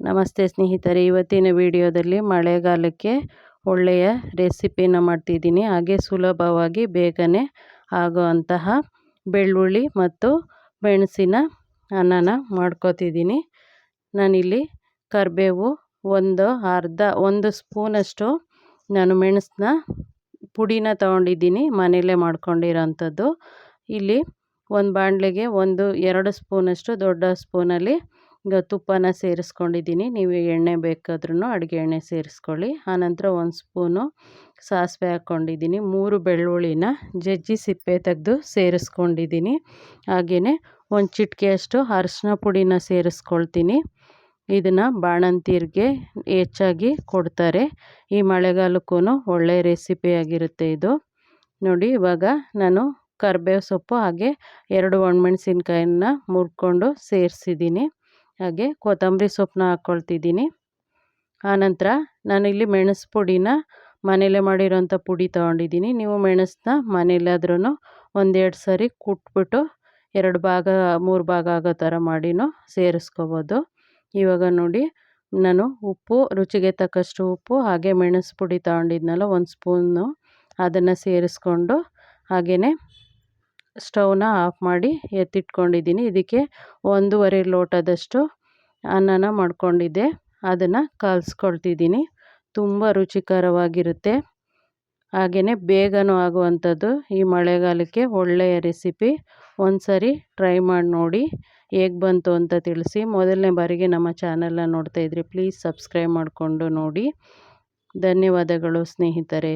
ನಮಸ್ತೆ ಸ್ನೇಹಿತರೆ, ಇವತ್ತಿನ ವಿಡಿಯೋದಲ್ಲಿ ಮಳೆಗಾಲಕ್ಕೆ ಒಳ್ಳೆಯ ರೆಸಿಪಿನ ಮಾಡ್ತಿದ್ದೀನಿ. ಹಾಗೆ ಸುಲಭವಾಗಿ ಬೇಗನೆ ಆಗುವಂತಹ ಬೆಳ್ಳುಳ್ಳಿ ಮತ್ತು ಮೆಣಸಿನ ಅನ್ನನ ಮಾಡ್ಕೋತಿದ್ದೀನಿ. ನಾನಿಲ್ಲಿ ಕರಿಬೇವು ಒಂದು ಸ್ಪೂನಷ್ಟು ನಾನು ಮೆಣಸನ್ನ ಪುಡಿನ ತೊಗೊಂಡಿದ್ದೀನಿ, ಮನೆಯಲ್ಲೇ ಮಾಡ್ಕೊಂಡಿರೋಂಥದ್ದು. ಇಲ್ಲಿ ಒಂದು ಬಾಣಲೆಗೆ 2 ಸ್ಪೂನಷ್ಟು ದೊಡ್ಡ ಸ್ಪೂನಲ್ಲಿ ತುಪ್ಪನ ಸೇರಿಸ್ಕೊಂಡಿದ್ದೀನಿ. ನೀವು ಎಣ್ಣೆ ಬೇಕಾದ್ರೂ ಅಡುಗೆ ಎಣ್ಣೆ ಸೇರಿಸ್ಕೊಳ್ಳಿ. ಆನಂತರ 1 ಸ್ಪೂನು ಸಾಸಿವೆ ಹಾಕ್ಕೊಂಡಿದ್ದೀನಿ. 3 ಬೆಳ್ಳುಳ್ಳಿನ ಜಜ್ಜಿ ಸಿಪ್ಪೆ ತೆಗೆದು ಸೇರಿಸ್ಕೊಂಡಿದ್ದೀನಿ. ಹಾಗೆಯೇ ಒಂದು ಚಿಟಿಕೆಯಷ್ಟು ಅರಿಶಿನ ಪುಡಿನ ಸೇರಿಸ್ಕೊಳ್ತೀನಿ. ಇದನ್ನು ಬಾಣಂತಿಯರಿಗೆ ಹೆಚ್ಚಾಗಿ ಕೊಡ್ತಾರೆ. ಈ ಮಳೆಗಾಲಕ್ಕೂ ಒಳ್ಳೆಯ ರೆಸಿಪಿಯಾಗಿರುತ್ತೆ ಇದು. ನೋಡಿ, ಇವಾಗ ನಾನು ಕರಿಬೇವು ಸೊಪ್ಪು ಹಾಗೆ 2 ಒಣಮೆಣಸಿನ್ಕಾಯನ್ನ ಮುರ್ಕೊಂಡು ಸೇರಿಸಿದ್ದೀನಿ. ಹಾಗೆ ಕೊತ್ತಂಬರಿ ಸೊಪ್ಪನ್ನ ಹಾಕ್ಕೊಳ್ತಿದ್ದೀನಿ. ಆನಂತರ ನಾನಿಲ್ಲಿ ಮೆಣಸು ಪುಡಿನ ಮನೇಲೇ ಮಾಡಿರೋಂಥ ಪುಡಿ ತೊಗೊಂಡಿದ್ದೀನಿ. ನೀವು ಮೆಣಸನ್ನ ಮನೇಲಾದ್ರೂ 1-2 ಸರಿ ಕುಟ್ಬಿಟ್ಟು 2 ಭಾಗ 3 ಭಾಗ ಆಗೋ ಥರ ಮಾಡಿನೂ ಸೇರಿಸ್ಕೋಬೋದು. ಇವಾಗ ನೋಡಿ, ನಾನು ಉಪ್ಪು, ರುಚಿಗೆ ತಕ್ಕಷ್ಟು ಉಪ್ಪು ಹಾಗೆ ಮೆಣಸು ಪುಡಿ ತೊಗೊಂಡಿದ್ನಲ್ಲ 1 ಸ್ಪೂನು, ಅದನ್ನು ಸೇರಿಸ್ಕೊಂಡು ಹಾಗೆಯೇ ಸ್ಟವ್ನ ಆಫ್ ಮಾಡಿ ಎತ್ತಿಟ್ಕೊಂಡಿದ್ದೀನಿ. ಇದಕ್ಕೆ 1.5 ಲೋಟದಷ್ಟು ಅನ್ನನ ಮಾಡ್ಕೊಂಡಿದ್ದೆ, ಅದನ್ನು ಕಲಿಸ್ಕೊಳ್ತಿದ್ದೀನಿ. ತುಂಬ ರುಚಿಕರವಾಗಿರುತ್ತೆ, ಹಾಗೆಯೇ ಬೇಗನೂ ಆಗುವಂಥದ್ದು. ಈ ಮಳೆಗಾಲಕ್ಕೆ ಒಳ್ಳೆಯ ರೆಸಿಪಿ. ಒಂದು ಸರಿ ಟ್ರೈ ಮಾಡಿ ನೋಡಿ, ಹೇಗೆ ಬಂತು ಅಂತ ತಿಳಿಸಿ. ಮೊದಲನೇ ಬಾರಿಗೆ ನಮ್ಮ ಚಾನಲ್ನ ನೋಡ್ತಾಯಿದ್ರಿ, ಪ್ಲೀಸ್ ಸಬ್ಸ್ಕ್ರೈಬ್ ಮಾಡಿಕೊಂಡು ನೋಡಿ. ಧನ್ಯವಾದಗಳು ಸ್ನೇಹಿತರೆ.